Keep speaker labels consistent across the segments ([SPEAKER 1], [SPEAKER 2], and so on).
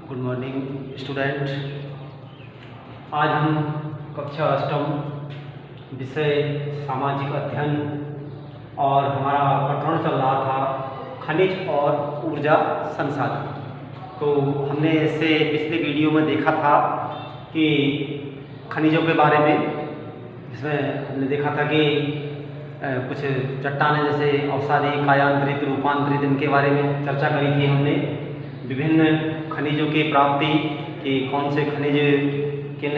[SPEAKER 1] Good morning student. आज हम कक्षा अष्टम विषय सामाजिक अध्ययन और हमारा प्रकरण चल रहा था खनिज और ऊर्जा संसाधन। तो हमने इससे पिछले वीडियो में देखा था कि खनिजों के बारे में, इसमें हमने देखा था कि कुछ चट्टानें जैसे अवसादी, कायांतरित, रूपांतरित, इनके बारे में चर्चा करी थी हमने। विभिन्न खनिजों की प्राप्ति कि कौन से खनिज किन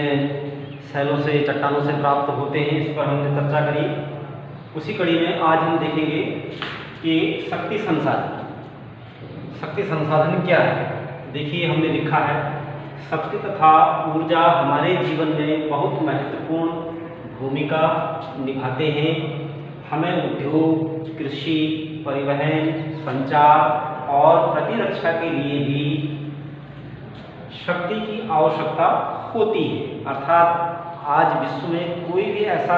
[SPEAKER 1] शैलों से, चट्टानों से प्राप्त होते हैं, इस पर हमने चर्चा करी। उसी कड़ी में आज हम देखेंगे कि शक्ति संसाधन। शक्ति संसाधन क्या है? देखिए, हमने लिखा है शक्ति तथा ऊर्जा हमारे जीवन में बहुत महत्वपूर्ण भूमिका निभाते हैं। हमें उद्योग, कृषि, परिवहन, संचार और प्रतिरक्षा के लिए भी शक्ति की आवश्यकता होती है। अर्थात आज विश्व में कोई भी ऐसा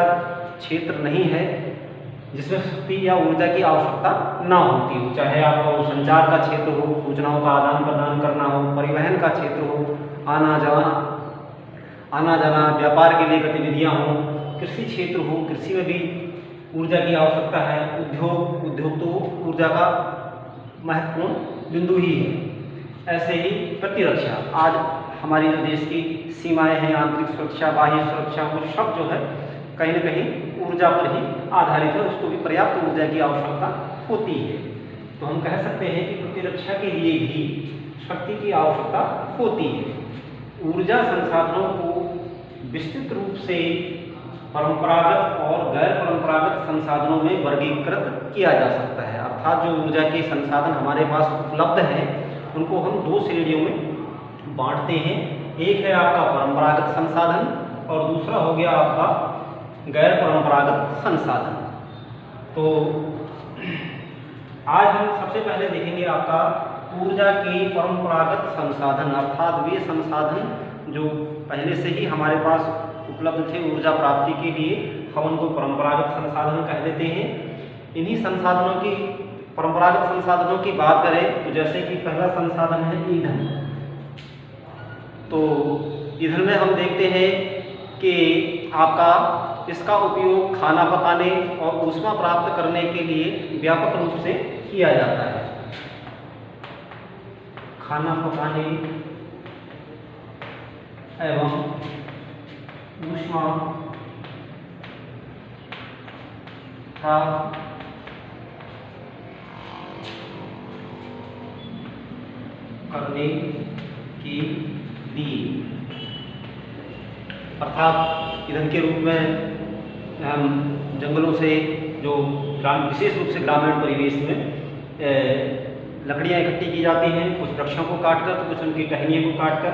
[SPEAKER 1] क्षेत्र नहीं है जिसमें शक्ति या ऊर्जा की आवश्यकता ना होती हो। चाहे आपका वो संचार का क्षेत्र हो, सूचनाओं का आदान प्रदान करना हो, परिवहन का क्षेत्र हो, आना जाना, व्यापार के लिए गतिविधियाँ हों, कृषि क्षेत्र हो, कृषि में भी ऊर्जा की आवश्यकता है। उद्योग तो ऊर्जा का महत्वपूर्ण बिंदु ही है। ऐसे ही प्रतिरक्षा, आज हमारी जो देश की सीमाएं हैं, आंतरिक सुरक्षा, बाह्य सुरक्षा, वो सब जो है कहीं न कहीं ऊर्जा पर ही आधारित है। उसको भी पर्याप्त ऊर्जा की आवश्यकता होती है। तो हम कह सकते हैं कि प्रतिरक्षा के लिए भी शक्ति की आवश्यकता होती है। ऊर्जा संसाधनों को विस्तृत रूप से परंपरागत और गैर परंपरागत संसाधनों में वर्गीकृत किया जा सकता है। अर्थात जो ऊर्जा के संसाधन हमारे पास उपलब्ध हैं, उनको हम दो श्रेणियों में बांटते हैं। एक है आपका परंपरागत संसाधन और दूसरा हो गया आपका गैर परंपरागत संसाधन। तो आज हम सबसे पहले देखेंगे आपका ऊर्जा के परंपरागत संसाधन, अर्थात वे संसाधन जो पहले से ही हमारे पास उपलब्ध थे ऊर्जा प्राप्ति के लिए, हम उनको परंपरागत संसाधन कह देते हैं। इन्हीं संसाधनों की, परंपरागत संसाधनों की बात करें तो जैसे कि पहला संसाधन है ईंधन। तो ईंधन में हम देखते हैं कि आपका इसका उपयोग खाना पकाने और ऊष्मा प्राप्त करने के लिए व्यापक रूप से किया जाता है। खाना पकाने एवं ऊष्मा प्राप्त करने के लिए, अर्थात ईंधन के रूप में हम जंगलों से जो विशेष रूप से ग्रामीण परिवेश में लकड़ियाँ इकट्ठी की जाती हैं, कुछ वृक्षों को काटकर तो कुछ उनकी टहनियों को काटकर,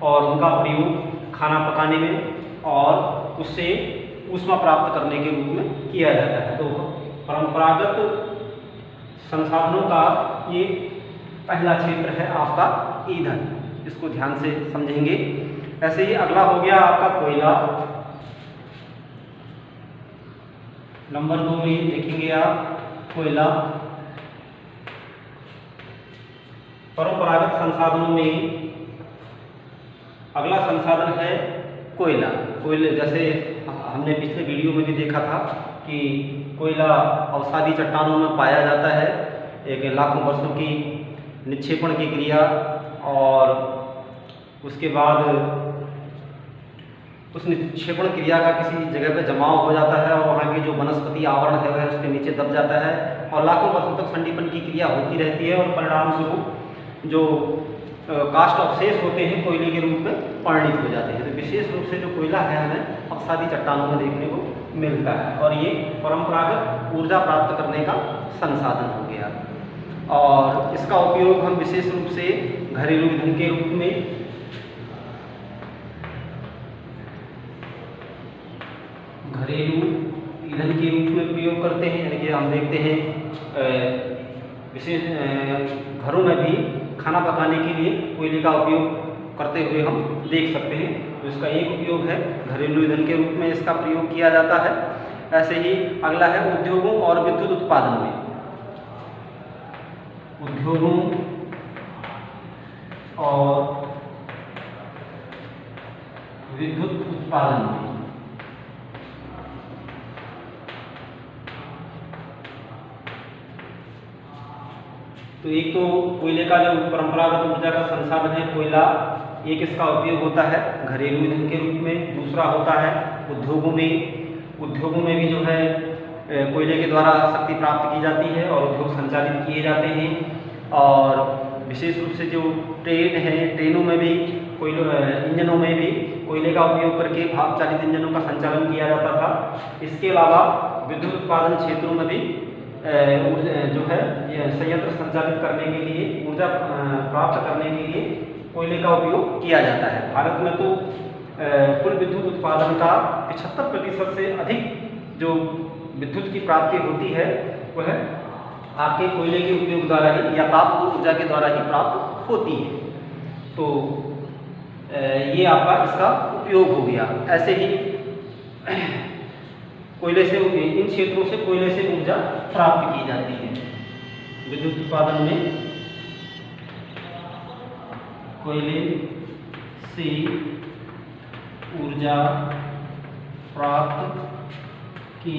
[SPEAKER 1] और उनका प्रयोग खाना पकाने में और उससे ऊष्मा प्राप्त करने के रूप में किया जाता है। तो परंपरागत संसाधनों का ये पहला क्षेत्र है आपका ईंधन। इसको ध्यान से समझेंगे। ऐसे ही अगला हो गया आपका कोयला। नंबर 2 में देखेंगे आप कोयला। परंपरागत संसाधनों में अगला संसाधन है कोयला। कोयले जैसे हमने पिछले वीडियो में भी देखा था कि कोयला अवसादी चट्टानों में पाया जाता है। एक लाखों वर्षों की निक्षेपण की क्रिया और उसके बाद उस निक्षेपण क्रिया का किसी जगह पर जमाव हो जाता है और वहाँ की जो वनस्पति आवरण है वह उसके नीचे दब जाता है और लाखों वर्षों तक संडीपन की क्रिया होती रहती है और परिणाम स्वरूप जो कास्ट अवशेष होते हैं कोयले के रूप में परिणित हो जाते हैं। तो विशेष रूप से जो कोयला है हमें अवसादी चट्टानों में देखने को मिलता है और ये परंपरागत ऊर्जा प्राप्त करने का संसाधन हो गया। और इसका उपयोग हम विशेष रूप से घरेलू ईंधन के रूप में, प्रयोग करते हैं। यानी कि हम देखते हैं विशेष घरों में भी खाना पकाने के लिए कोयले का उपयोग करते हुए हम देख सकते हैं। तो इसका एक उपयोग है घरेलू ईंधन के रूप में इसका प्रयोग किया जाता है। ऐसे ही अगला है उद्योगों और विद्युत उत्पादन में। उद्योगों और उत्पादन में। तो एक तो कोयले का जो परंपरागत ऊर्जा का संसाधन है कोयला, एक इसका उपयोग होता है घरेलू ईंधन के रूप में, दूसरा होता है उद्योगों में भी जो है कोयले के द्वारा शक्ति प्राप्त की जाती है और उद्योग संचालित किए जाते हैं। और विशेष रूप से जो ट्रेन है, ट्रेनों में भी इंजनों में भी कोयले का उपयोग करके भाप चालित इंजनों का संचालन किया जाता था। इसके अलावा विद्युत उत्पादन क्षेत्रों में भी जो है संयंत्र संचालित करने के लिए, ऊर्जा प्राप्त करने के लिए कोयले का उपयोग किया जाता है। भारत में तो कुल विद्युत उत्पादन का 75% से अधिक जो विद्युत की प्राप्ति होती है वह आपके कोयले के उपयोग द्वारा ही या ताप ऊर्जा के द्वारा ही प्राप्त होती है। तो ये आपका इसका उपयोग हो गया। ऐसे ही कोयले से, इन क्षेत्रों से कोयले से ऊर्जा प्राप्त की जाती है। विद्युत उत्पादन में कोयले से ऊर्जा प्राप्त की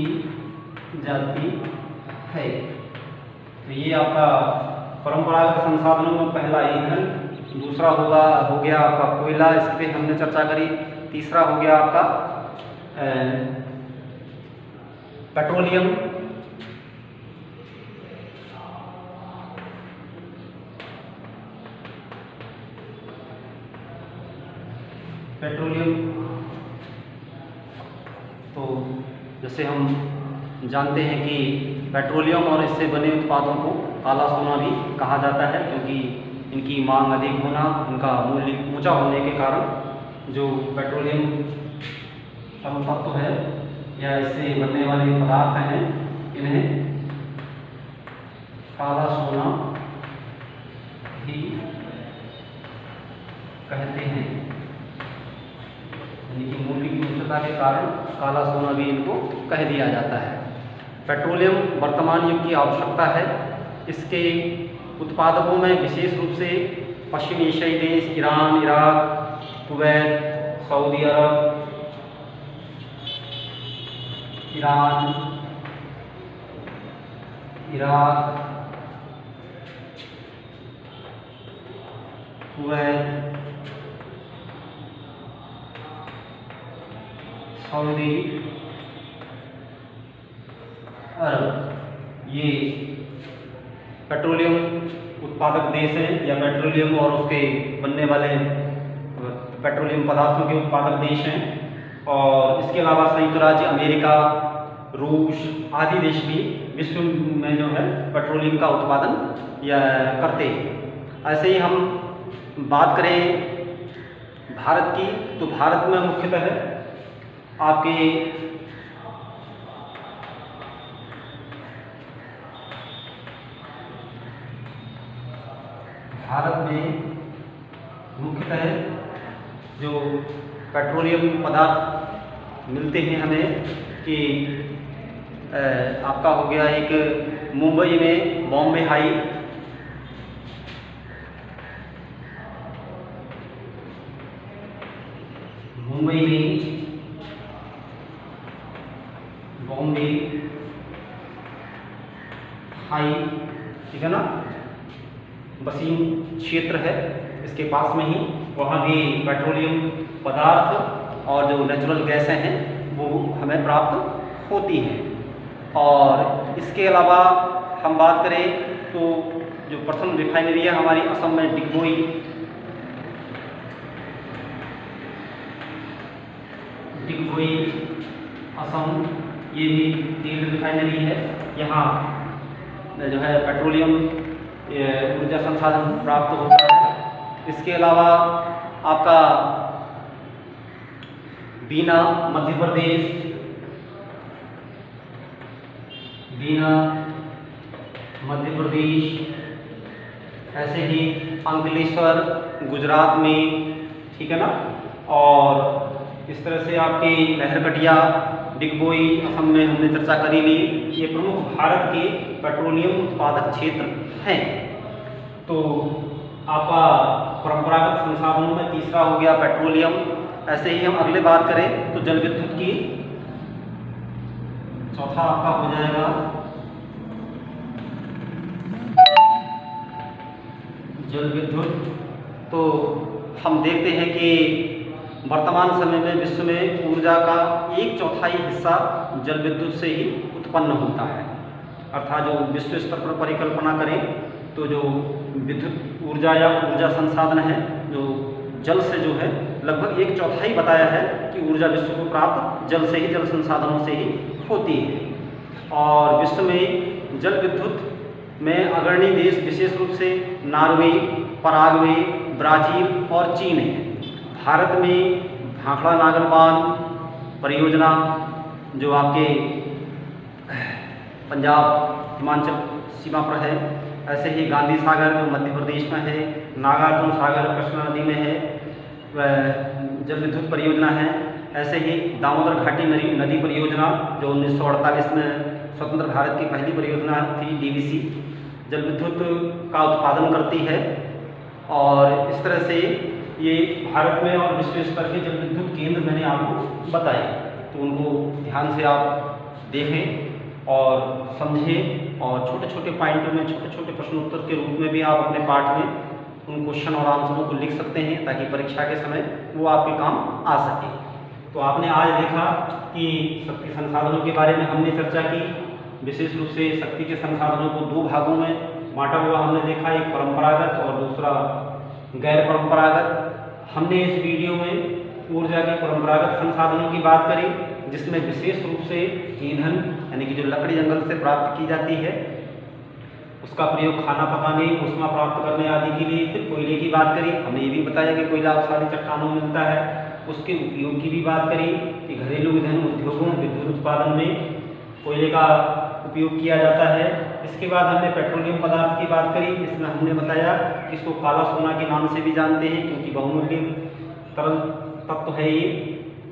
[SPEAKER 1] जाती है। तो ये आपका परंपरागत संसाधनों में पहला ईंधन, दूसरा हो गया आपका कोयला, इस पर हमने चर्चा करी। तीसरा हो गया आपका पेट्रोलियम, तो जैसे हम जानते हैं कि पेट्रोलियम और इससे बने उत्पादों को काला सोना भी कहा जाता है, क्योंकि इनकी मांग अधिक होना, इनका मूल्य ऊंचा होने के कारण जो पेट्रोलियम तरल तत्व है या इससे बनने वाले पदार्थ हैं, इन्हें काला सोना भी कहते हैं। यानी कि मूल्य की उच्चता के कारण काला सोना भी इनको कह दिया जाता है। पेट्रोलियम वर्तमान युग की आवश्यकता है। इसके उत्पादकों में विशेष रूप से पश्चिमी एशियाई देश ईरान, इराक, कुवैत, सऊदी अरब, इराक, कुवैत, सऊदी अरब, ये पेट्रोलियम उत्पादक देश हैं या पेट्रोलियम और उसके बनने वाले पेट्रोलियम पदार्थों के उत्पादक देश हैं। और इसके अलावा संयुक्त राज्य अमेरिका, रूस आदि देश भी विश्व में जो है पेट्रोलियम का उत्पादन या करते हैं। ऐसे ही हम बात करें भारत की, तो भारत में मुख्यतः आपके जो पेट्रोलियम पदार्थ मिलते हैं हमें कि आपका हो गया एक मुंबई में बॉम्बे हाई, मुंबई में बॉम्बे हाई, ठीक है ना, वसीम क्षेत्र है इसके पास में ही, वहाँ भी पेट्रोलियम पदार्थ और जो नेचुरल गैसें हैं वो हमें प्राप्त होती हैं। और इसके अलावा हम बात करें तो जो प्रथम रिफाइनरी है हमारी असम में डिगबोई, असम, ये भी तेल रिफाइनरी है। यहाँ जो है पेट्रोलियम ऊर्जा संसाधन प्राप्त होता है। इसके अलावा आपका बीना मध्य प्रदेश, ऐसे ही अंकलेश्वर गुजरात में, ठीक है ना। और इस तरह से आपके लहरकटिया, डिगबोई असम में हमने चर्चा करी ली। ये प्रमुख भारत के पेट्रोलियम उत्पादक क्षेत्र हैं। तो आपका परंपरागत संसाधनों में तीसरा हो गया पेट्रोलियम, ऐसे ही हम अगले बात करें तो जल विद्युत की चौथा आपका हो जाएगा जल विद्युत। तो हम देखते हैं कि वर्तमान समय में विश्व में ऊर्जा का 1/4 हिस्सा जल विद्युत से ही उत्पन्न होता है। अर्थात जो विश्व स्तर पर परिकल्पना करें तो जो विद्युत ऊर्जा या ऊर्जा संसाधन है जो जल से जो है लगभग 1/4 बताया है कि ऊर्जा विश्व को प्राप्त जल से ही, जल संसाधनों से ही होती है। और विश्व में जल विद्युत में अग्रणी देश विशेष रूप से नॉर्वे, पराग्वे, ब्राज़ील और चीन है। भारत में भाखड़ा नागर बांध परियोजना जो आपके पंजाब हिमाचल सीमा पर है, ऐसे ही गांधी सागर जो मध्य प्रदेश में है, नागार्जुन सागर कृष्णा नदी में है वह जल विद्युत परियोजना है। ऐसे ही दामोदर घाटी नदी परियोजना जो 1948 में स्वतंत्र भारत की पहली परियोजना थी, डीवीसी जल विद्युत का उत्पादन करती है। और इस तरह से ये भारत में और विश्व स्तर के जल विद्युत केंद्र मैंने आपको बताए, तो उनको ध्यान से आप देखें और समझें और छोटे छोटे पॉइंटों में छोटे छोटे प्रश्नोत्तर के रूप में भी आप अपने पाठ में उन क्वेश्चन और आंसरों को लिख सकते हैं ताकि परीक्षा के समय वो आपके काम आ सके। तो आपने आज देखा कि शक्ति संसाधनों के बारे में हमने चर्चा की। विशेष रूप से शक्ति के संसाधनों को 2 भागों में बांटा हुआ हमने देखा, एक परंपरागत और दूसरा गैर परंपरागत। हमने इस वीडियो में ऊर्जा के परंपरागत संसाधनों की बात करी जिसमें विशेष रूप से ईंधन यानी कि जो लकड़ी जंगल से प्राप्त की जाती है उसका प्रयोग खाना पकाने, ऊष्मा प्राप्त करने आदि के लिए। फिर कोयले की बात करी, हमने ये भी बताया कि कोयला सारी चट्टानों में मिलता है, उसके उपयोग की भी बात करी कि घरेलू ईंधन उद्योगों विद्युत उत्पादन में कोयले का उपयोग किया जाता है। इसके बाद हमने पेट्रोलियम पदार्थ की बात करी, इसमें हमने बताया कि इसको काला सोना के नाम से भी जानते हैं क्योंकि बहुमूल्य तरल तत्व है ये।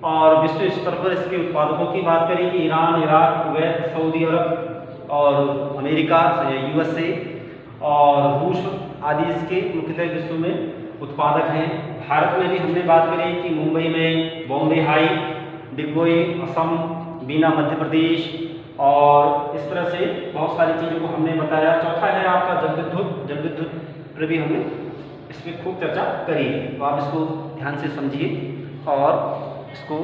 [SPEAKER 1] और विश्व स्तर पर इसके उत्पादकों की बात करी कि ईरान, इराक, कुवैत, सऊदी अरब और अमेरिका, USA और रूस आदि इसके मुख्यतः विश्व में उत्पादक हैं। भारत में भी हमने बात करी कि मुंबई में बॉम्बे हाई, डिगबोई असम, बीना मध्य प्रदेश और इस तरह से बहुत सारी चीज़ों को हमने बताया। चौथा है आपका जल विद्युत। जल विद्युत पर भी हमने इस पर खूब चर्चा करी है, तो आप इसको ध्यान से समझिए और इसको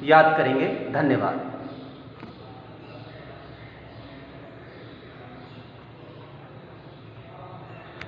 [SPEAKER 1] याद करेंगे। धन्यवाद।